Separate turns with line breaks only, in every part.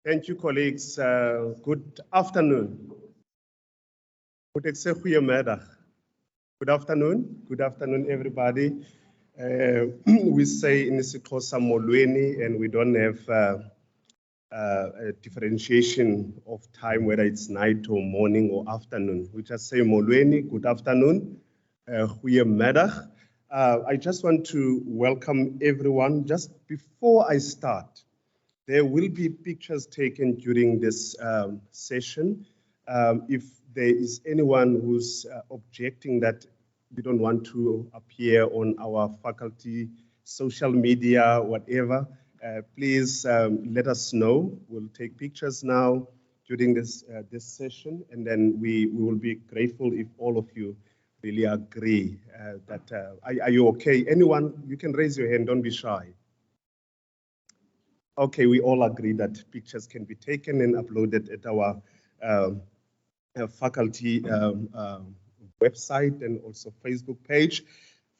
Thank you, colleagues. Good afternoon. Good afternoon. Good afternoon, everybody. We say in isiXhosa molweni, and we don't have a differentiation of time, whether it's night or morning or afternoon. We just say molweni, good afternoon, goeiemiddag. I just want to welcome everyone. Just before I start, there will be pictures taken during this session. If there is anyone who's objecting that we don't want to appear on our faculty social media, whatever, please let us know. We'll take pictures now during this session, and then we will be grateful if all of you really agree that, are you okay? Anyone, you can raise your hand, don't be shy. Okay, we all agree that pictures can be taken and uploaded at our faculty website and also Facebook page.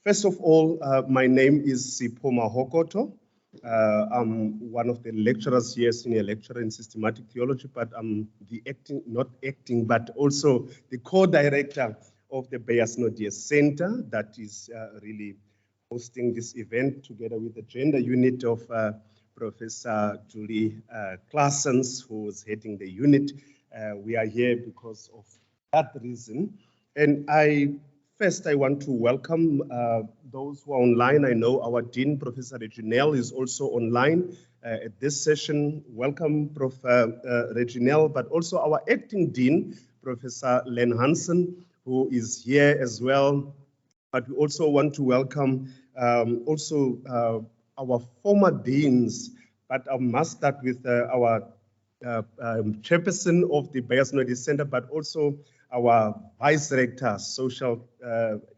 First of all, my name is Sipho Mahokoto. I'm one of the lecturers here, senior lecturer in systematic theology, but I'm the but also the co-director of the Beyers Naudé Center that is really hosting this event together with the gender unit of Professor Julie Claessens, who is heading the unit. We are here because of that reason. And I want to welcome those who are online. I know our Dean, Professor Reginel, is also online at this session. Welcome, Prof. Reginel, but also our acting Dean, Professor Len Hansen, who is here as well. But we also want to welcome our former deans, but I must start with our chairperson of the Beyers Naudé Center, but also our vice rector, social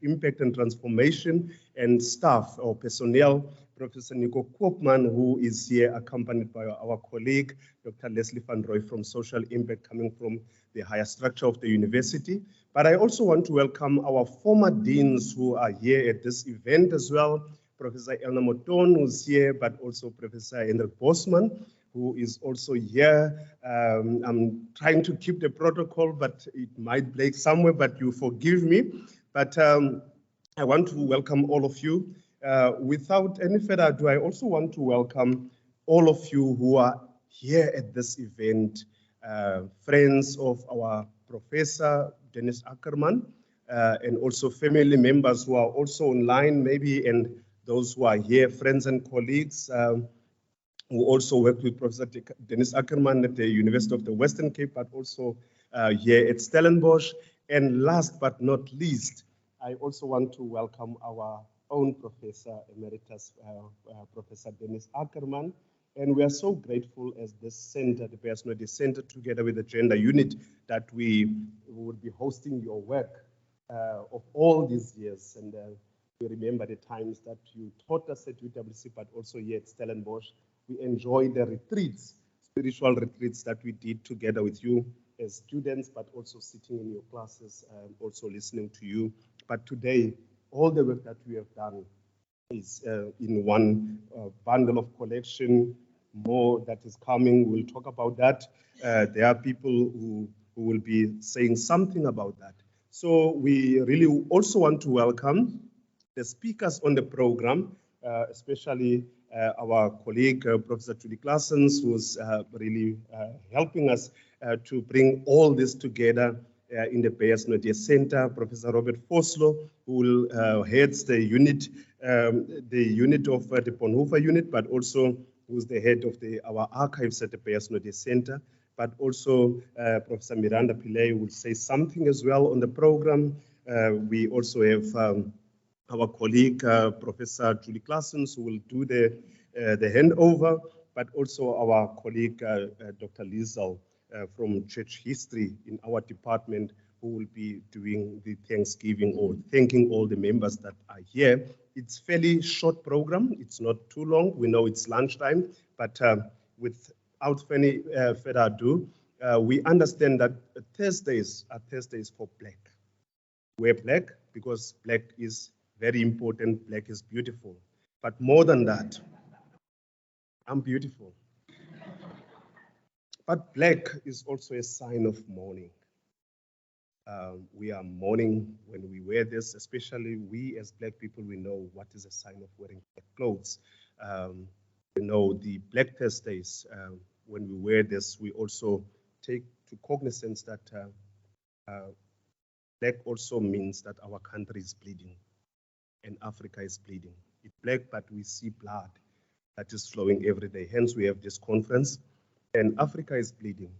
impact and transformation, and staff or personnel, Professor Nico Koopman, who is here accompanied by our colleague, Dr. Leslie van Roy from Social Impact, coming from the higher structure of the university. But I also want to welcome our former deans who are here at this event as well. Professor Elna Moton, who's here, but also Professor Hendrik Bosman, who is also here. I'm trying to keep the protocol, but it might break somewhere, but you forgive me. But I want to welcome all of you. Without any further ado, I also want to welcome all of you who are here at this event, friends of our Professor Denise Ackermann, and also family members who are also online maybe, and those who are here, friends and colleagues who also work with Professor Denise Ackermann at the University of the Western Cape, but also here at Stellenbosch. And last but not least, I also want to welcome our own Professor Emeritus, Professor Denise Ackermann. And we are so grateful as this center, the Beyers Naudé Center, together with the gender unit, that we will be hosting your work of all these years. And we remember the times that you taught us at UWC, but also here at Stellenbosch. We enjoy the retreats, spiritual retreats that we did together with you as students, but also sitting in your classes, also listening to you. But today, all the work that we have done is in one bundle of collection, more that is coming. We'll talk about that. There are people who will be saying something about that. So we really also want to welcome the speakers on the program, especially our colleague, Professor Julie Claessens, who's really helping us to bring all this together in the Beyers Naudé Center. Professor Robert Vosloo, who heads the unit of the Bonhoeffer unit, but also who's the head of our archives at the Beyers Naudé Center. But also Professor Miranda Pillay will say something as well on the program. We also have our colleague, Professor Julie Claessens, who will do the handover, but also our colleague, Dr. Liesel from Church History in our department, who will be doing the Thanksgiving or thanking all the members that are here. It's a fairly short program. It's not too long. We know it's lunchtime, but without any further ado, we understand that Thursdays are Thursdays for Black. We're Black because Black is very important. Black is beautiful. But more than that, I'm beautiful. But black is also a sign of mourning. We are mourning when we wear this, especially we as black people, we know what is a sign of wearing black clothes. We know the Black Thursdays, when we wear this, we also take to cognizance that black also means that our country is bleeding and Africa is bleeding. It's black, but we see blood that is flowing every day. Hence, we have this conference, and Africa is bleeding.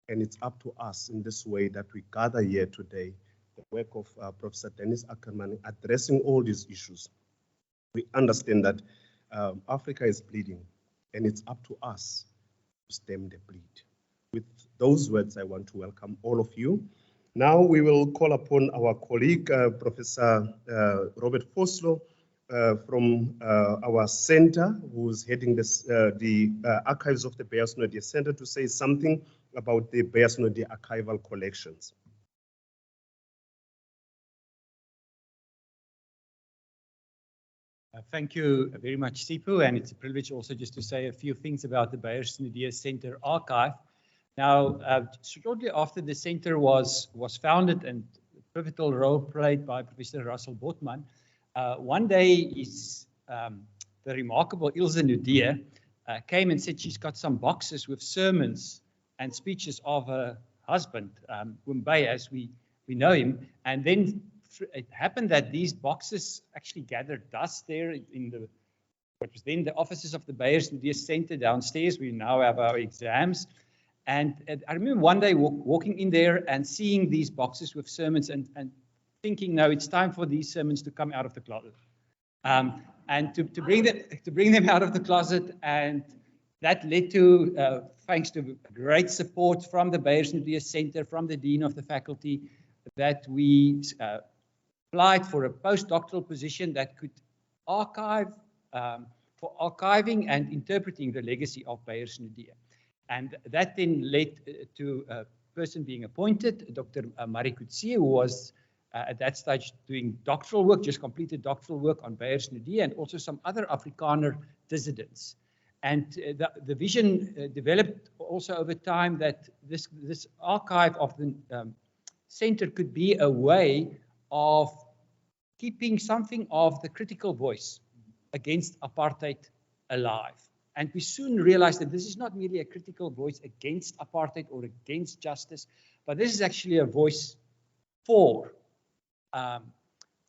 And it's up to us in this way that we gather here today, the work of Professor Denise Ackermann addressing all these issues. We understand that Africa is bleeding, and it's up to us to stem the bleed. With those words, I want to welcome all of you. Now we will call upon our colleague, Professor Robert Foslo, from our center, who's heading this, the archives of the Beyers-Naudé Center, to say something about the Beyers-Naudé archival collections.
Thank you very much, Sipu, and it's a privilege also just to say a few things about the Beyers-Naudé Center archive. Now, shortly after the center was founded and a pivotal role played by Professor Russell Botman, one day the remarkable Ilse Naudé came and said she's got some boxes with sermons and speeches of her husband, Wumbai, as we know him. And then it happened that these boxes actually gathered dust there in what was then the offices of the Beyers-Naudé Center downstairs. We now have our exams. And I remember one day walking in there and seeing these boxes with sermons and thinking, no, it's time for these sermons to come out of the closet. And to bring them out of the closet, and that led to, thanks to great support from the Beyers-Naudé Center, from the Dean of the Faculty, that we applied for a postdoctoral position that could archive, for archiving and interpreting the legacy of Beyers-Naudé. And that then led to a person being appointed, Dr. Marie Coetzee, who was at that stage doing doctoral work, just completed doctoral work on Beyers-Naudé and also some other Afrikaner dissidents. And the vision developed also over time that this archive of the center could be a way of keeping something of the critical voice against apartheid alive. And we soon realized that this is not merely a critical voice against apartheid or against justice, but this is actually a voice for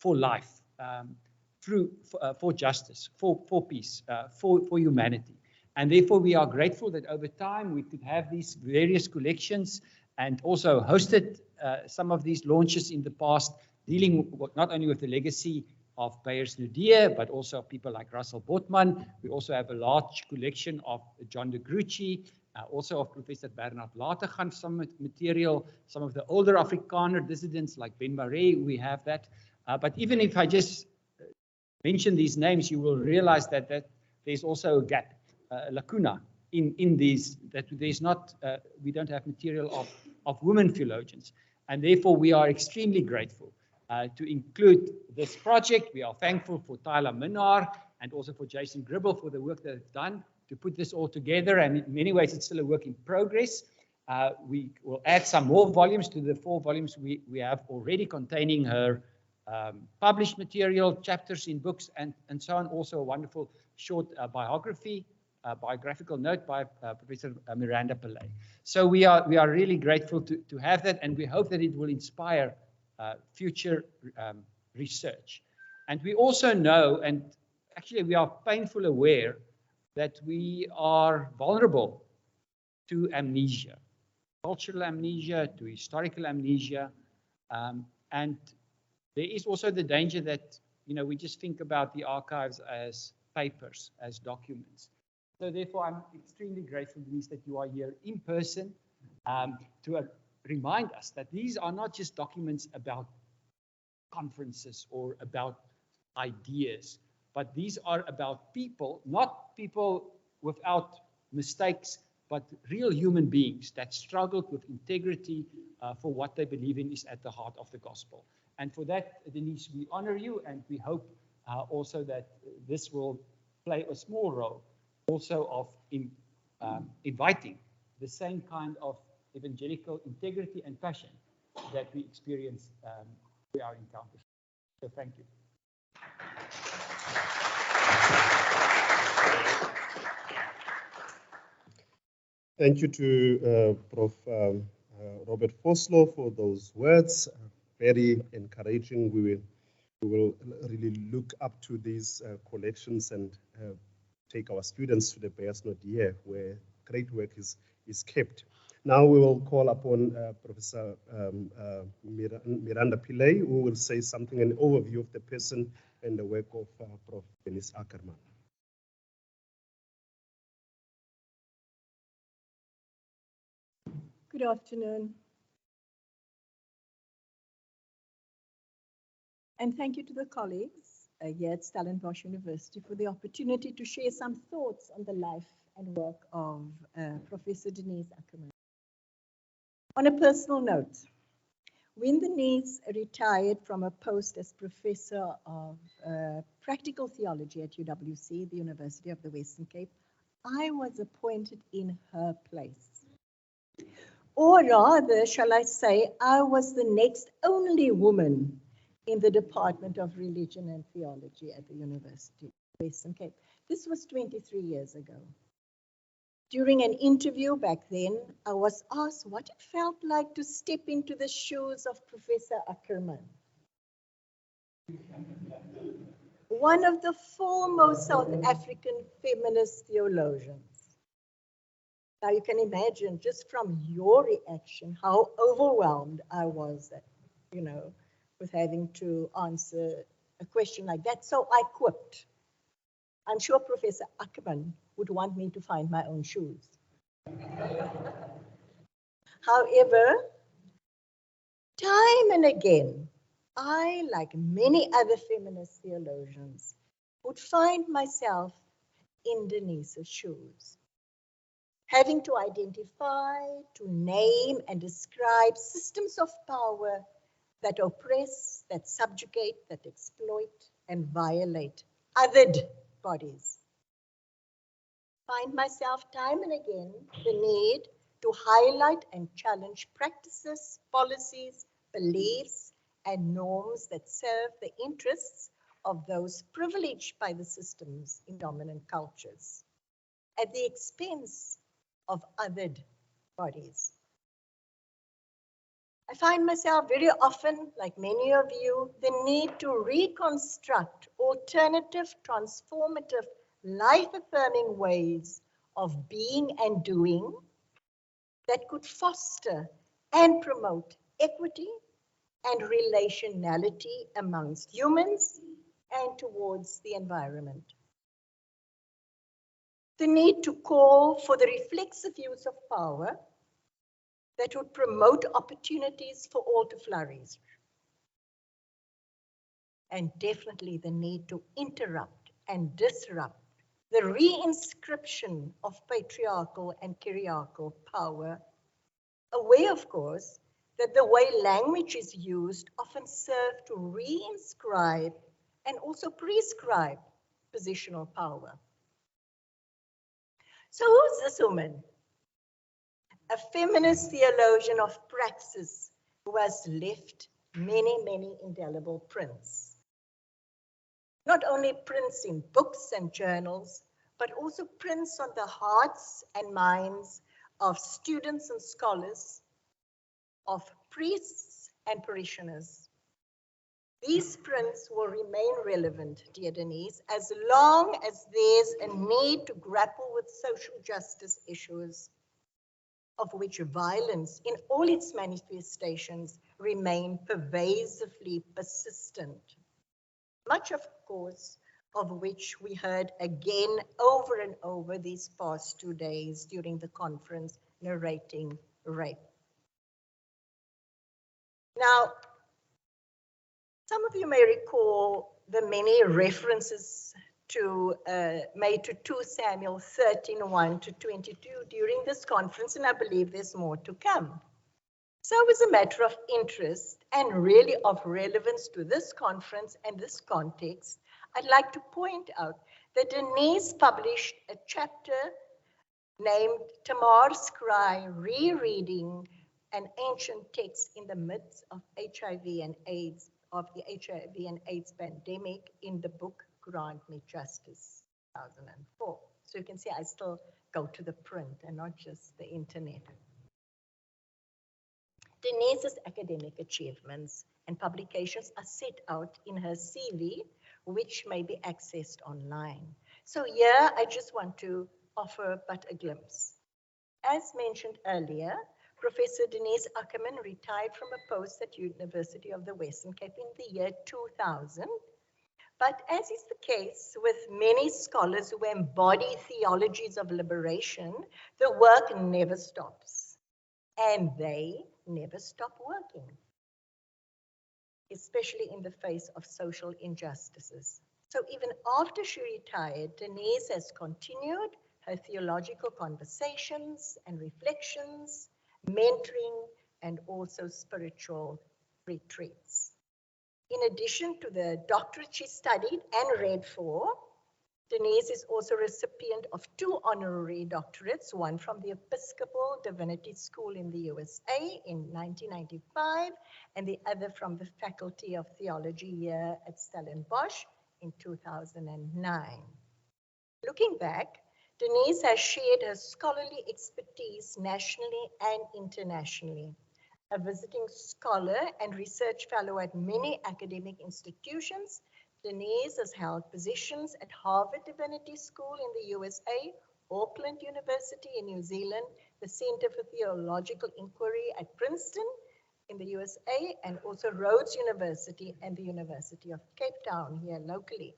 life, for justice, for peace, for humanity. And therefore, we are grateful that over time we could have these various collections and also hosted some of these launches in the past, dealing not only with the legacy of Beyers-Naudé, but also people like Russell Botman. We also have a large collection of John de Gruchy, also of Professor Bernard Lategan, some material, some of the older Afrikaner dissidents like Ben Marais, we have that. But even if I just mention these names, you will realize that there's also a gap, a lacuna in these, that there's not, we don't have material of women theologians. And therefore, we are extremely grateful to include this project. We are thankful for Tyler Minnar and also for Jason Gribble for the work that they've done to put this all together. And in many ways, it's still a work in progress. We will add some more volumes to the 4 volumes we have already containing her published material, chapters in books, and so on. Also a wonderful short biographical note by Professor Miranda Pillay. So we are really grateful to have that, and we hope that it will inspire future research. And we also know, and actually we are painfully aware, that we are vulnerable to amnesia, cultural amnesia, to historical amnesia, and there is also the danger that, you know, we just think about the archives as papers, as documents. So therefore, I'm extremely grateful, Denise, that you are here in person to remind us that these are not just documents about conferences or about ideas, but these are about people, not people without mistakes, but real human beings that struggled with integrity for what they believe in is at the heart of the gospel. And for that, Denise, we honor you, and we hope also that this will play a small role also of inviting the same kind of evangelical integrity and passion that we experience through our encounters. So thank you.
Thank you to Prof. Robert Vosloo for those words. Very encouraging. We will really look up to these collections and take our students to the Beyers Naudé, where great work is kept. Now we will call upon Professor Miranda Pillay, who will say something, an overview of the person and the work of Prof. Denise Ackermann.
Good afternoon. And thank you to the colleagues here at Stellenbosch University for the opportunity to share some thoughts on the life and work of Professor Denise Ackermann. On a personal note, when Denise retired from a post as Professor of Practical Theology at UWC, the University of the Western Cape, I was appointed in her place. Or rather, shall I say, I was the next only woman in the Department of Religion and Theology at the University of the Western Cape. This was 23 years ago. During an interview back then, I was asked what it felt like to step into the shoes of Professor Ackermann, one of the foremost South African feminist theologians. Now you can imagine just from your reaction how overwhelmed I was, with having to answer a question like that. So I quipped. I'm sure Professor Ackermann would want me to find my own shoes. However, time and again, I, like many other feminist theologians, would find myself in Denise's shoes, having to identify, to name and describe systems of power that oppress, that subjugate, that exploit and violate othered bodies. Find myself time and again the need to highlight and challenge practices, policies, beliefs, and norms that serve the interests of those privileged by the systems in dominant cultures at the expense of othered bodies. I find myself very often, like many of you, the need to reconstruct alternative, transformative, life-affirming ways of being and doing that could foster and promote equity and relationality amongst humans and towards the environment. The need to call for the reflexive use of power that would promote opportunities for all to flourish. And definitely the need to interrupt and disrupt the reinscription of patriarchal and kyriarchal power, aware, of course, that the way language is used often serves to reinscribe and also prescribe positional power. So who's this woman? A feminist theologian of praxis who has left many, many indelible prints. Not only prints in books and journals, but also prints on the hearts and minds of students and scholars, of priests and parishioners. These prints will remain relevant, dear Denise, as long as there's a need to grapple with social justice issues, of which violence in all its manifestations remain pervasively persistent. Much, of course, of which we heard again over and over these past 2 days during the conference narrating rape. Now, some of you may recall the many references made to 2 Samuel 13:1 to 22 during this conference, and I believe there's more to come. So as a matter of interest and really of relevance to this conference and this context, I'd like to point out that Denise published a chapter named Tamar's Cry, Rereading an Ancient Text in the Midst of HIV and AIDS, of the HIV and AIDS pandemic in the book Grant Me Justice, 2004. So you can see I still go to the print and not just the internet. Denise's academic achievements and publications are set out in her CV, which may be accessed online. So here I just want to offer but a glimpse. As mentioned earlier, Professor Denise Ackermann retired from a post at University of the Western Cape in the year 2000. But as is the case with many scholars who embody theologies of liberation, the work never stops. And they never stop working, especially in the face of social injustices. So even after she retired, Denise has continued her theological conversations and reflections, mentoring, and also spiritual retreats. In addition to the doctorate she studied and read for, Denise is also recipient of 2 honorary doctorates, one from the Episcopal Divinity School in the USA in 1995, and the other from the Faculty of Theology here at Stellenbosch in 2009. Looking back, Denise has shared her scholarly expertise nationally and internationally. A visiting scholar and research fellow at many academic institutions, Denise has held positions at Harvard Divinity School in the USA, Auckland University in New Zealand, the Center for Theological Inquiry at Princeton in the USA, and also Rhodes University and the University of Cape Town here locally.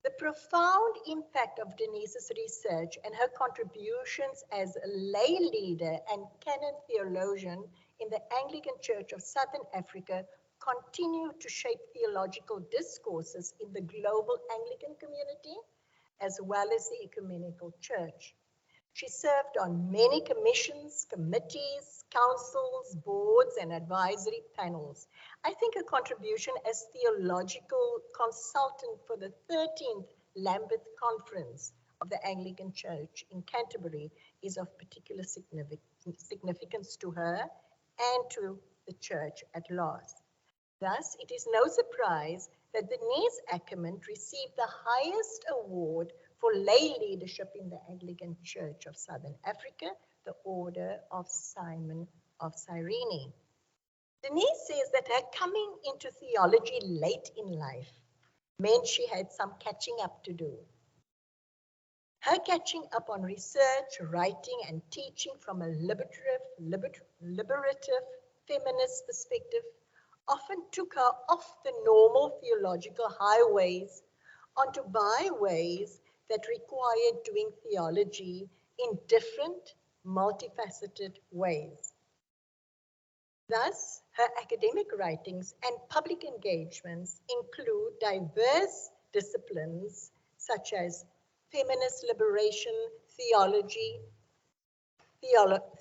The profound impact of Denise's research and her contributions as a lay leader and canon theologian in the Anglican Church of Southern Africa continue to shape theological discourses in the global Anglican community, as well as the ecumenical church. She served on many commissions, committees, councils, boards, and advisory panels. I think her contribution as theological consultant for the 13th Lambeth Conference of the Anglican Church in Canterbury is of particular significance to her and to the church at large. Thus, it is no surprise that Denise Ackermann received the highest award for lay leadership in the Anglican Church of Southern Africa, the Order of Simon of Cyrene. Denise says that her coming into theology late in life meant she had some catching up to do. Her catching up on research, writing, and teaching from a liberative feminist perspective often took her off the normal theological highways onto byways that required doing theology in different, multifaceted ways. Thus, her academic writings and public engagements include diverse disciplines such as feminist liberation, theology,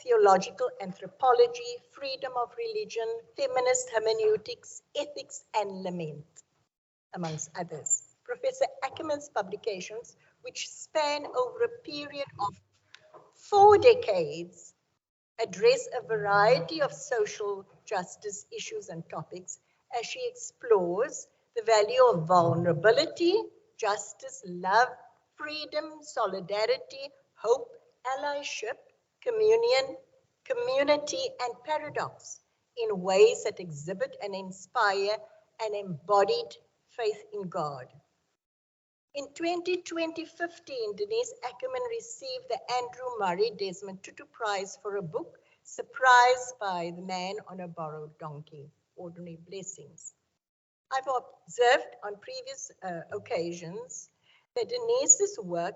theological anthropology, freedom of religion, feminist hermeneutics, ethics, and lament, amongst others. Professor Ackermann's publications, which span over a period of 4 decades, address a variety of social justice issues and topics as she explores the value of vulnerability, justice, love, freedom, solidarity, hope, allyship, communion, community, and paradox in ways that exhibit and inspire an embodied faith in God. In 2015, Denise Ackermann received the Andrew Murray Desmond Tutu Prize for a book, Surprised by the Man on a Borrowed Donkey, Ordinary Blessings. I've observed on previous occasions that Denise's work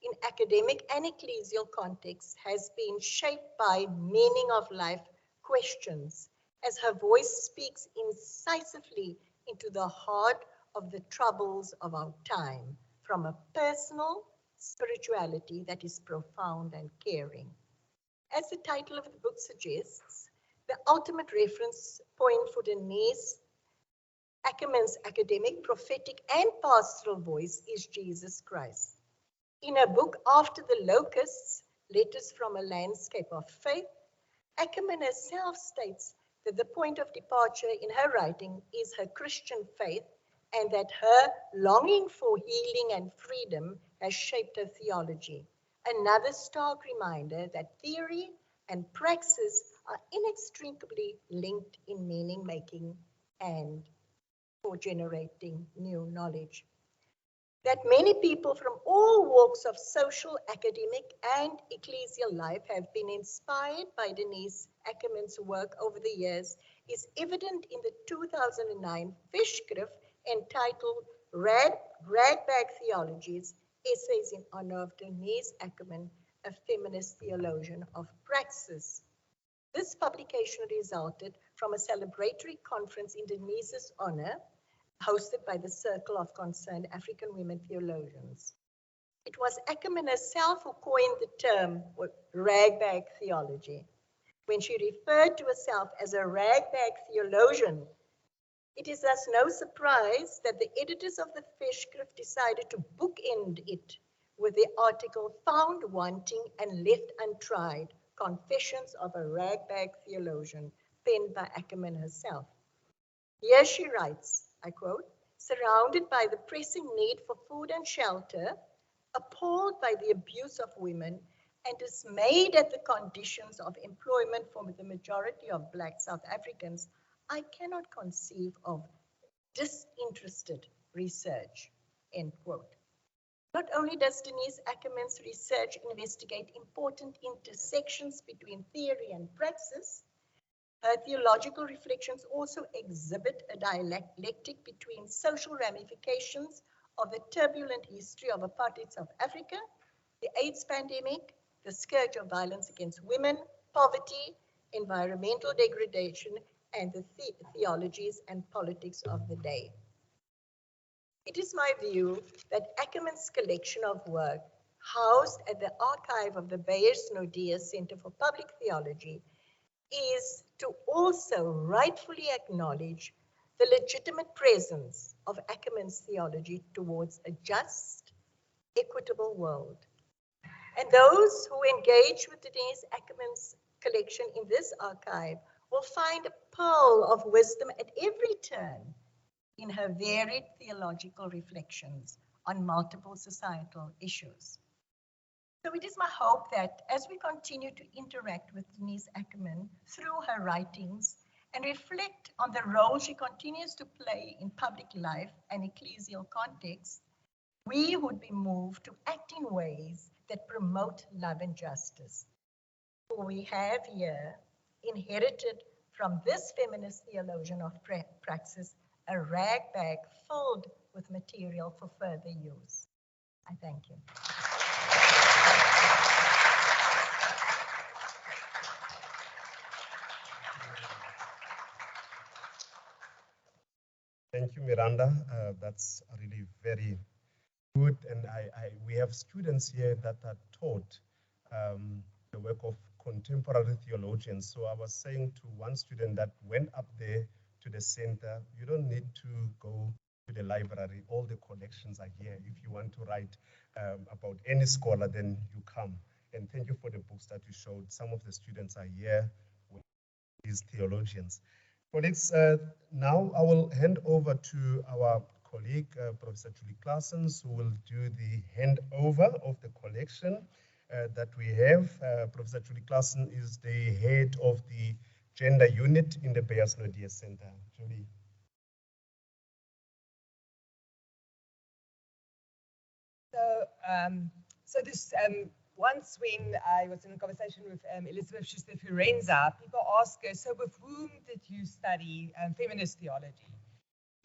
in academic and ecclesial contexts has been shaped by meaning of life questions, as her voice speaks incisively into the heart of the troubles of our time, from a personal spirituality that is profound and caring. As the title of the book suggests, the ultimate reference point for Denise Ackermann's academic, prophetic, and pastoral voice is Jesus Christ. In her book, After the Locusts, Letters from a Landscape of Faith, Ackermann herself states that the point of departure in her writing is her Christian faith, and that her longing for healing and freedom has shaped her theology. Another stark reminder that theory and praxis are inextricably linked in meaning making and for generating new knowledge. That many people from all walks of social, academic, and ecclesial life have been inspired by Denise Ackermann's work over the years is evident in the 2009 Fischgriff entitled Ragbag Theologies, Essays in Honor of Denise Ackermann, a Feminist Theologian of Praxis. This publication resulted from a celebratory conference in Denise's honor, hosted by the Circle of Concerned African Women Theologians. It was Ackermann herself who coined the term ragbag theology. When she referred to herself as a ragbag theologian, it is thus no surprise that the editors of the Fischgriff decided to bookend it with the article Found Wanting and Left Untried, Confessions of a Ragbag Theologian, penned by Ackermann herself. Here she writes, I quote, surrounded by the pressing need for food and shelter, appalled by the abuse of women, and dismayed at the conditions of employment for the majority of Black South Africans, I cannot conceive of disinterested research, end quote. Not only does Denise Ackermann's research investigate important intersections between theory and praxis, her theological reflections also exhibit a dialectic between social ramifications of the turbulent history of apartheid South Africa, the AIDS pandemic, the scourge of violence against women, poverty, environmental degradation, and the theologies and politics of the day. It is my view that Ackermann's collection of work, housed at the archive of the Beyers Naudé Center for Public Theology, is to also rightfully acknowledge the legitimate presence of Ackermann's theology towards a just, equitable world. And those who engage with Denise Ackermann's collection in this archive will find a pearl of wisdom at every turn in her varied theological reflections on multiple societal issues. So it is my hope that as we continue to interact with Denise Ackermann through her writings and reflect on the role she continues to play in public life and ecclesial context, we would be moved to act in ways that promote love and justice. For we have here inherited from this feminist theologian of praxis a ragbag filled with material for further use. I thank you.
Thank you, Miranda. That's really very good. And we have students here that are taught the work of contemporary theologians. So I was saying to one student that went up there to the center, you don't need to go to the library. All the collections are here. If you want to write about any scholar, then you come. And thank you for the books that you showed. Some of the students are here with these theologians. Colleagues, now I will hand over to our colleague, Professor Julie Claessens, who will do the handover of the collection that we have. Professor Julie Claessens is the head of the gender unit in the Beyers Naudé Center. Julie.
So this once when I was in a conversation with Elizabeth Schuster-Fiorenza, people ask her, so with whom did you study feminist theology?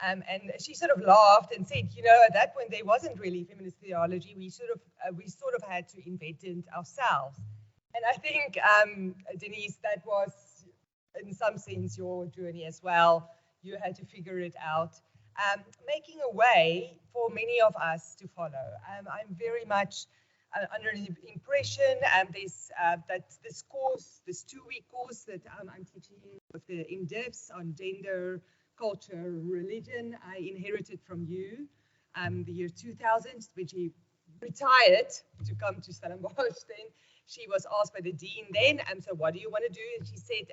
And she sort of laughed and said, you know, at that point there wasn't really feminist theology. We sort of had to invent it ourselves. And I think, Denise, that was in some sense your journey as well. You had to figure it out, making a way for many of us to follow. I'm very much under the impression that this course, this 2-week course that I'm teaching with the in-depths on gender, culture, religion, I inherited from you, the year 2000, which retired to come to Stellenbosch then, she was asked by the dean then, so what do you want to do? And she said,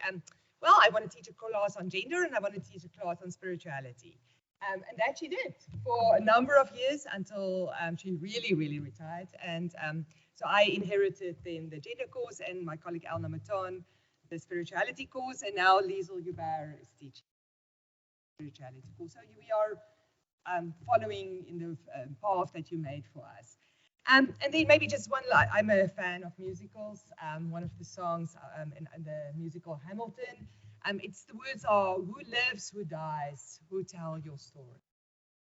well, I want to teach a class on gender and I want to teach a class on spirituality. And that she did for a number of years until she really retired. And so I inherited then the gender course and my colleague Elna Matan, the spirituality course, and now Liesel Huber is teaching spirituality course. So we are following in the path that you made for us. And then maybe just one line. I'm a fan of musicals. One of the songs in the musical Hamilton, the words are, who lives, who dies, who tell your story.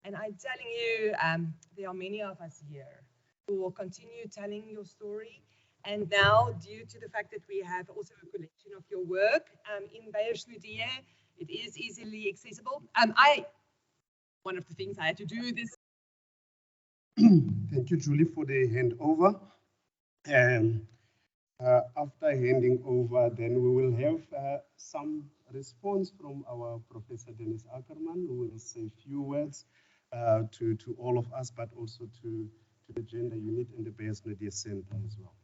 And I'm telling you, there are many of us here who will continue telling your story. And now, due to the fact that we have also a collection of your work in Beiersnudie, it is easily accessible. One of the things I had to do this.
Thank you, Julie, for the handover. And after handing over, then we will have some response from our Professor Denise Ackermann, who will say a few words to all of us, but also to the Gender Unit and the Beiersnudie Center as well.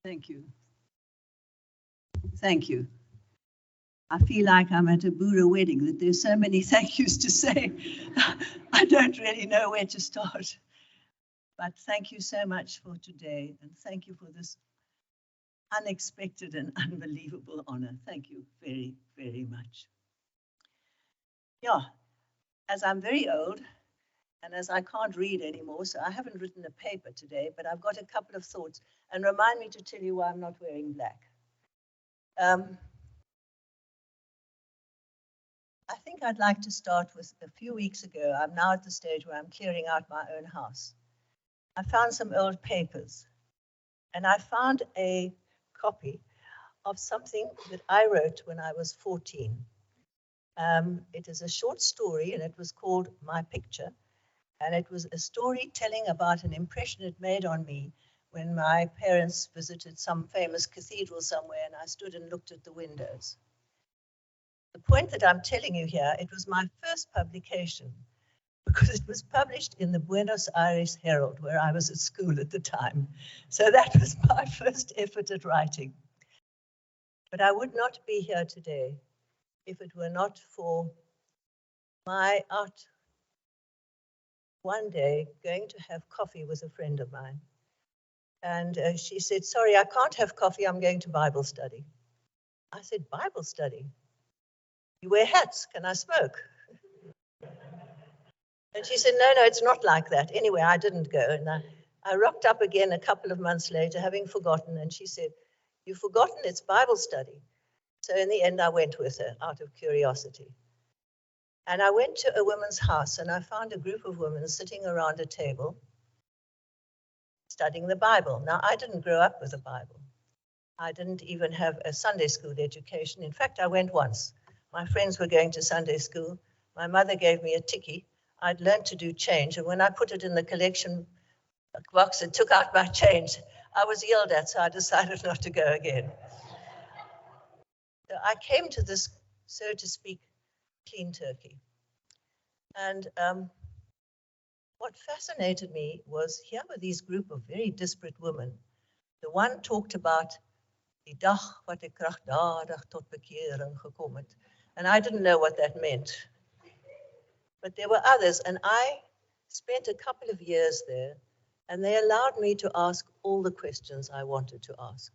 Thank you. Thank you. I feel like I'm at a Boer wedding, that there's so many thank yous to say. I don't really know where to start. But thank you so much for today, and thank you for this unexpected and unbelievable honor. Thank you very, very much. Yeah, as I'm very old, and as I can't read anymore, so I haven't written a paper today, but I've got a couple of thoughts, and remind me to tell you why I'm not wearing black. I think I'd like to start with a few weeks ago. I'm now at the stage where I'm clearing out my own house. I found some old papers, and I found a copy of something that I wrote when I was 14. It is a short story, and it was called My Picture, and it was a story telling about an impression it made on me when my parents visited some famous cathedral somewhere, and I stood and looked at the windows. The point that I'm telling you here, it was my first publication because it was published in the Buenos Aires Herald, where I was at school at the time. So that was my first effort at writing. But I would not be here today if it were not for my art. One day, going to have coffee with a friend of mine. And she said, sorry, I can't have coffee, I'm going to Bible study. I said, Bible study? You wear hats, can I smoke? And she said, no, it's not like that. Anyway, I didn't go. And I rocked up again a couple of months later, having forgotten. And she said, you've forgotten, it's Bible study. So in the end, I went with her out of curiosity. And I went to a woman's house, and I found a group of women sitting around a table studying the Bible. Now, I didn't grow up with the Bible. I didn't even have a Sunday school education. In fact, I went once. My friends were going to Sunday school. My mother gave me a tikkie. I'd learned to do change, and when I put it in the collection box and took out my change, I was yelled at, so I decided not to go again. So I came to this, so to speak, clean turkey. And what fascinated me was here were these group of very disparate women. The one talked about die dag wat ek kragdadig tot bekering gekom het. And I didn't know what that meant. But there were others, and I spent a couple of years there, and they allowed me to ask all the questions I wanted to ask.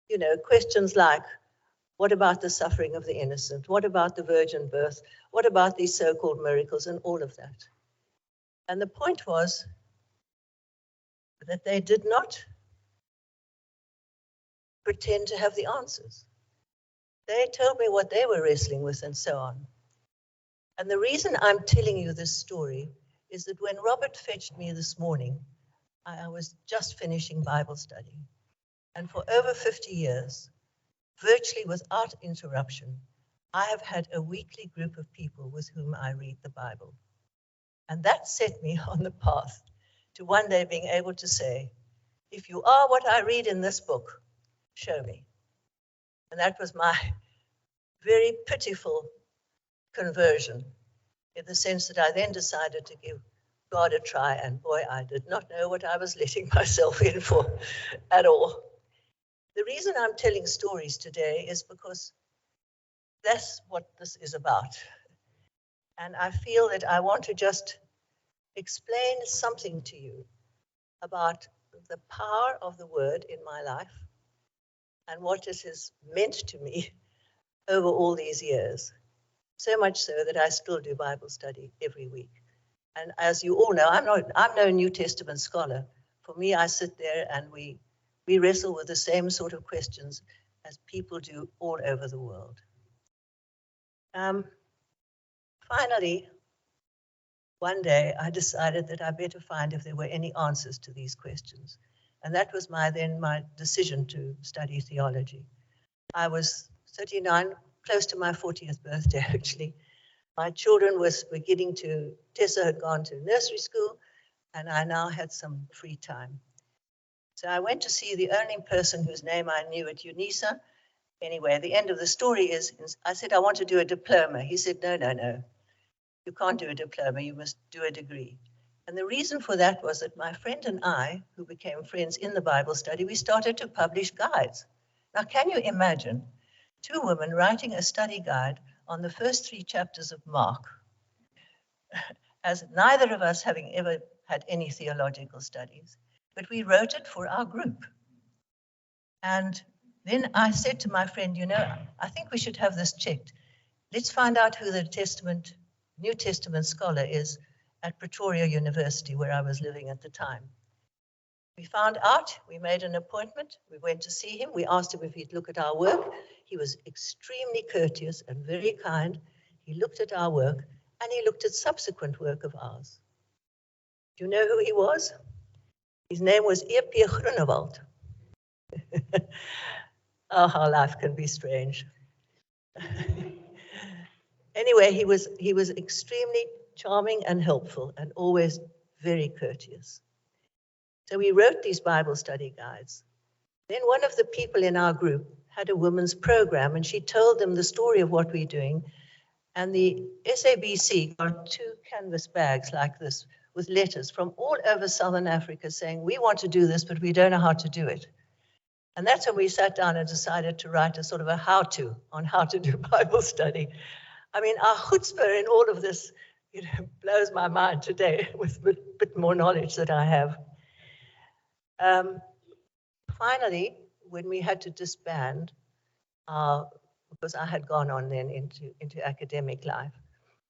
You know, questions like, what about the suffering of the innocent? What about the virgin birth? What about these so-called miracles and all of that? And the point was that they did not pretend to have the answers. They told me what they were wrestling with and so on. And the reason I'm telling you this story is that when Robert fetched me this morning, I was just finishing Bible study. And for over 50 years, virtually without interruption, I have had a weekly group of people with whom I read the Bible. And that set me on the path to one day being able to say, if you are what I read in this book, show me. And that was my very pitiful conversion in the sense that I then decided to give God a try, and boy, I did not know what I was letting myself in for at all. The reason I'm telling stories today is because that's what this is about. And I feel that I want to just explain something to you about the power of the word in my life and what it has meant to me over all these years. So much so that I still do Bible study every week. And as you all know, I'm no New Testament scholar. For me, I sit there and we wrestle with the same sort of questions as people do all over the world. Finally, one day I decided that I better find if there were any answers to these questions. And that was my decision to study theology. I was 39, close to my 40th birthday, actually. My children were getting to, Tessa had gone to nursery school, and I now had some free time. So I went to see the only person whose name I knew at UNISA. Anyway, the end of the story is, I said, I want to do a diploma. He said, no. You can't do a diploma, you must do a degree. And the reason for that was that my friend and I, who became friends in the Bible study, we started to publish guides. Now, can you imagine two women writing a study guide on the first 3 chapters of Mark, as neither of us having ever had any theological studies, but we wrote it for our group. And then I said to my friend, I think we should have this checked. Let's find out who the New Testament scholar is at Pretoria University, where I was living at the time. We found out, we made an appointment, we went to see him, we asked him if he'd look at our work. He was extremely courteous and very kind. He looked at our work, and he looked at subsequent work of ours. Do you know who he was? His name was E.P. Groenewald. Oh, how life can be strange. Anyway, he was extremely charming and helpful and always very courteous. So we wrote these Bible study guides. Then one of the people in our group had a women's program, and she told them the story of what we're doing. And the SABC got 2 canvas bags like this with letters from all over Southern Africa saying, we want to do this, but we don't know how to do it. And that's when we sat down and decided to write a sort of a how-to on how to do Bible study. I mean, our chutzpah in all of this, blows my mind today with a bit more knowledge that I have. Finally, when we had to disband, because I had gone on then into academic life,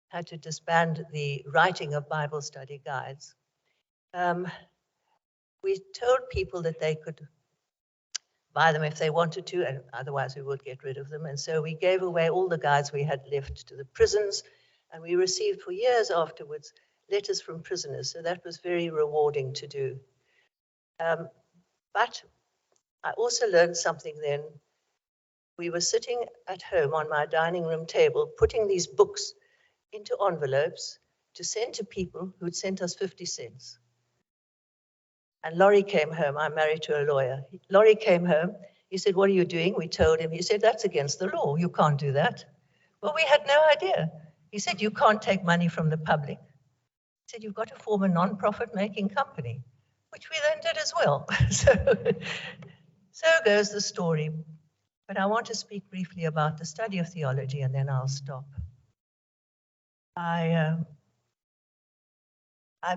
had to disband the writing of Bible study guides, we told people that they could buy them if they wanted to, and otherwise we would get rid of them. And so we gave away all the guides we had left to the prisons, and we received for years afterwards letters from prisoners. So that was very rewarding to do. But I also learned something then. We were sitting at home on my dining room table, putting these books into envelopes to send to people who'd sent us 50 cents. And Laurie came home. I'm married to a lawyer. Laurie came home. He said, what are you doing? We told him. He said, that's against the law. You can't do that. Well, we had no idea. He said, you can't take money from the public. He said, you've got to form a non-profit making company, which we then did as well. So goes the story. But I want to speak briefly about the study of theology, and then I'll stop. I've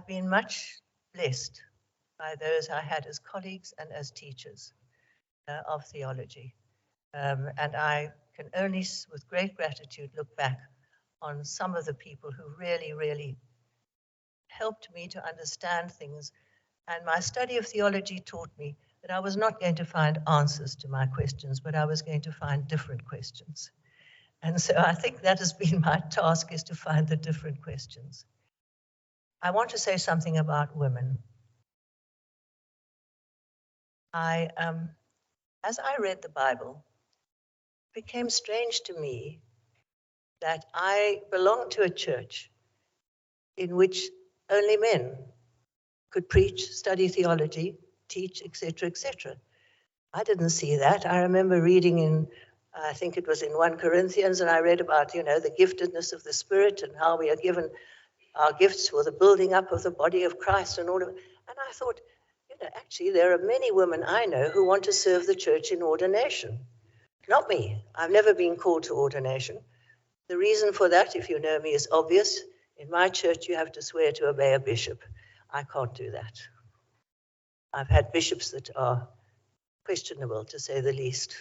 been much blessed by those I had as colleagues and as teachers of theology. And I can only, with great gratitude, look back on some of the people who really, really helped me to understand things. And my study of theology taught me that I was not going to find answers to my questions, but I was going to find different questions. And so I think that has been my task, is to find the different questions. I want to say something about women. As I read the Bible, it became strange to me that I belonged to a church in which only men could preach, study theology, teach, etc., etc. I didn't see that. I remember reading in I think it was in 1 Corinthians, and I read about, you know, the giftedness of the Spirit and how we are given our gifts for the building up of the body of Christ and all of it. And I thought, you know, actually, there are many women I know who want to serve the church in ordination. Not me. I've never been called to ordination. The reason for that, if you know me, is obvious. In my church, you have to swear to obey a bishop. I can't do that. I've had bishops that are questionable, to say the least.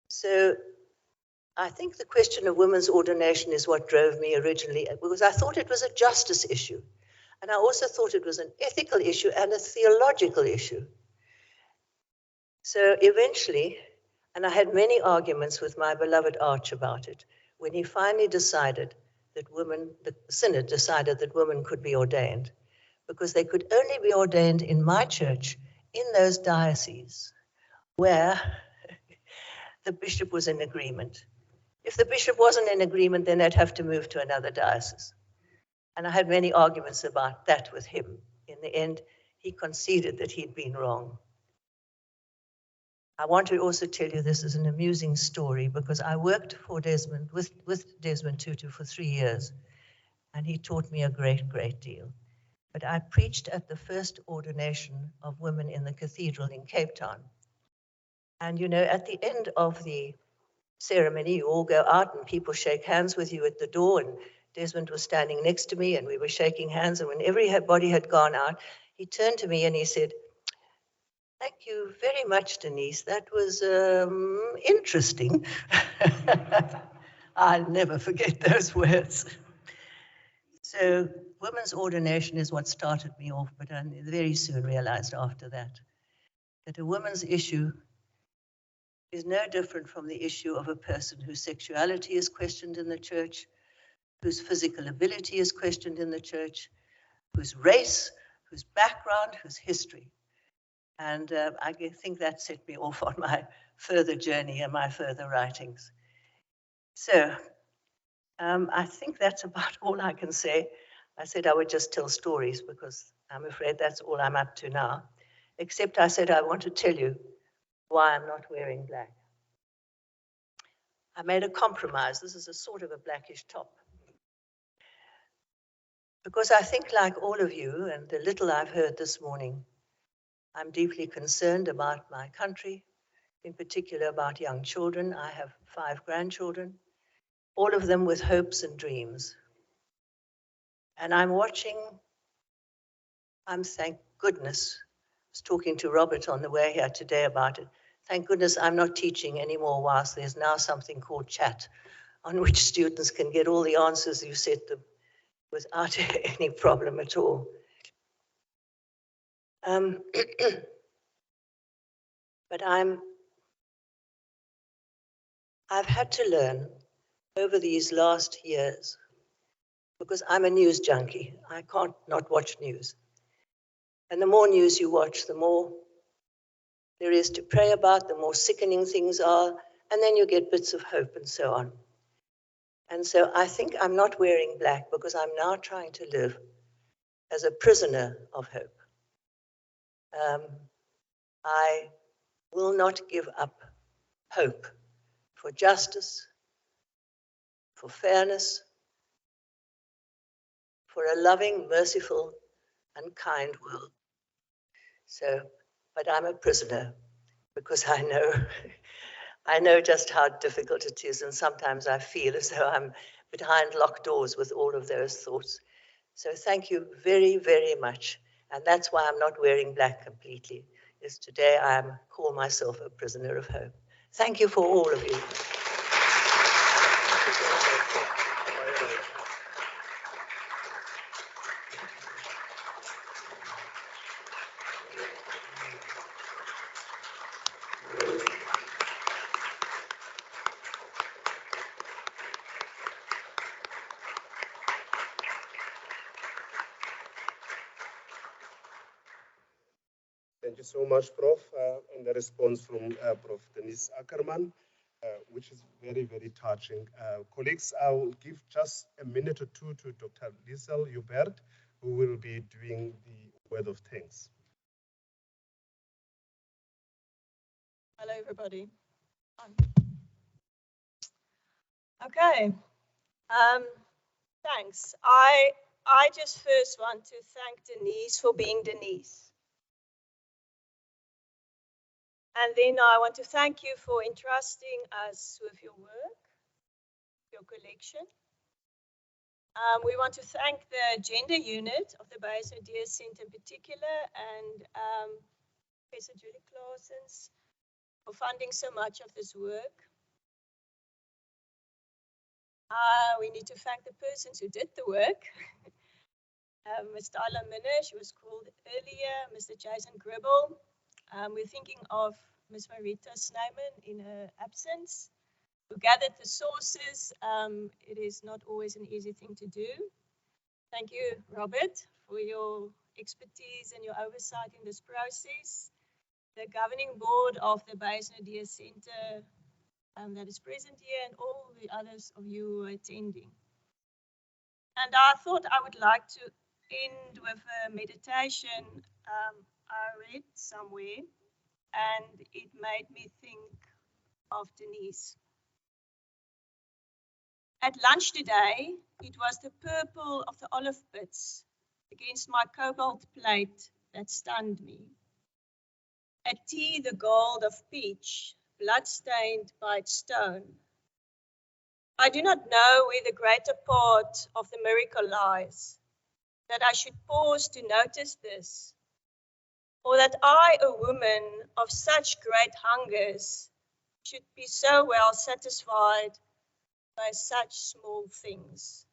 So I think the question of women's ordination is what drove me originally, because I thought it was a justice issue. And I also thought it was an ethical issue and a theological issue. So eventually, and I had many arguments with my beloved Arch about it, when he finally decided that women, the synod decided that women could be ordained, because they could only be ordained in my church in those dioceses where the bishop was in agreement. If the bishop wasn't in agreement, then they'd have to move to another diocese. And I had many arguments about that with him. In the end, he conceded that he'd been wrong. I want to also tell you this is an amusing story, because I worked for Desmond, with Desmond Tutu for 3 years, and he taught me a great, great deal. But I preached at the first ordination of women in the cathedral in Cape Town. And you know, at the end of the ceremony, you all go out and people shake hands with you at the door, and Desmond was standing next to me and we were shaking hands, and when everybody had gone out, he turned to me and he said, "Thank you very much, Denise. That was interesting." I'll never forget those words. So women's ordination is what started me off, but I very soon realized after that a woman's issue is no different from the issue of a person whose sexuality is questioned in the church, whose physical ability is questioned in the church, whose race, whose background, whose history. And I think that set me off on my further journey and my further writings. So I think that's about all I can say. I said I would just tell stories because I'm afraid that's all I'm up to now. Except I said I want to tell you why I'm not wearing black. I made a compromise. This is a sort of a blackish top. Because I think, like all of you, and the little I've heard this morning, I'm deeply concerned about my country, in particular about young children. I have 5 grandchildren, all of them with hopes and dreams. And I'm watching, thank goodness, I was talking to Robert on the way here today about it. Thank goodness I'm not teaching anymore whilst there's now something called chat, on which students can get all the answers you set them without any problem at all. But I've had to learn over these last years, because I'm a news junkie. I can't not watch news. And the more news you watch, the more there is to pray about, the more sickening things are, and then you get bits of hope and so on. And so I think I'm not wearing black because I'm now trying to live as a prisoner of hope. I will not give up hope for justice, for fairness, for a loving, merciful, and kind world. So, but I'm a prisoner because I know just how difficult it is, and sometimes I feel as though I'm behind locked doors with all of those thoughts. So thank you very, very much. And that's why I'm not wearing black completely, is today I call myself a prisoner of hope. Thank you for all of you.
Thank you so much, Prof. And the response from Prof. Denise Ackermann, which is very, very touching. Colleagues, I will give just a minute or two to Dr. Liesel Hubert, who will be doing the word of thanks.
Hello, everybody. Okay. Thanks. I just first want to thank Denise for being Denise. And then I want to thank you for entrusting us with your work, your collection. We want to thank the gender unit of the Bayes Ideas Center in particular, and Professor Julie Claessens for funding so much of this work. We need to thank the persons who did the work. Ms. Darla Minner, she was called earlier, Mr. Jason Gribble. We're thinking of Ms. Marita Snyman in her absence, who gathered the sources. It is not always an easy thing to do. Thank you, Robert, for your expertise and your oversight in this process. The governing board of the Bayes Ideas Center that is present here, and all the others of you who are attending. And I thought I would like to end with a meditation I read somewhere, and it made me think of Denise. At lunch today, it was the purple of the olive bits against my cobalt plate that stunned me. At tea, the gold of peach, blood-stained by its stone. I do not know where the greater part of the miracle lies, that I should pause to notice this, or that I, a woman of such great hungers, should be so well satisfied by such small things.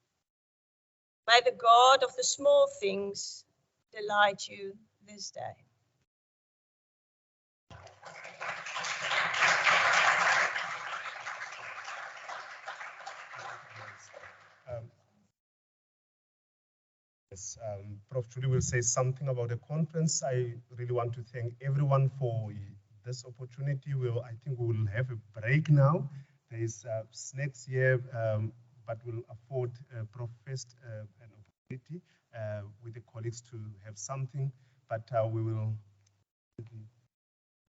May the God of the small things delight you this day.
Yes, Prof. Julie will say something about the conference. I really want to thank everyone for this opportunity. I think we will have a break now. There is snacks here, but we'll afford Prof first an opportunity with the colleagues to have something. But we will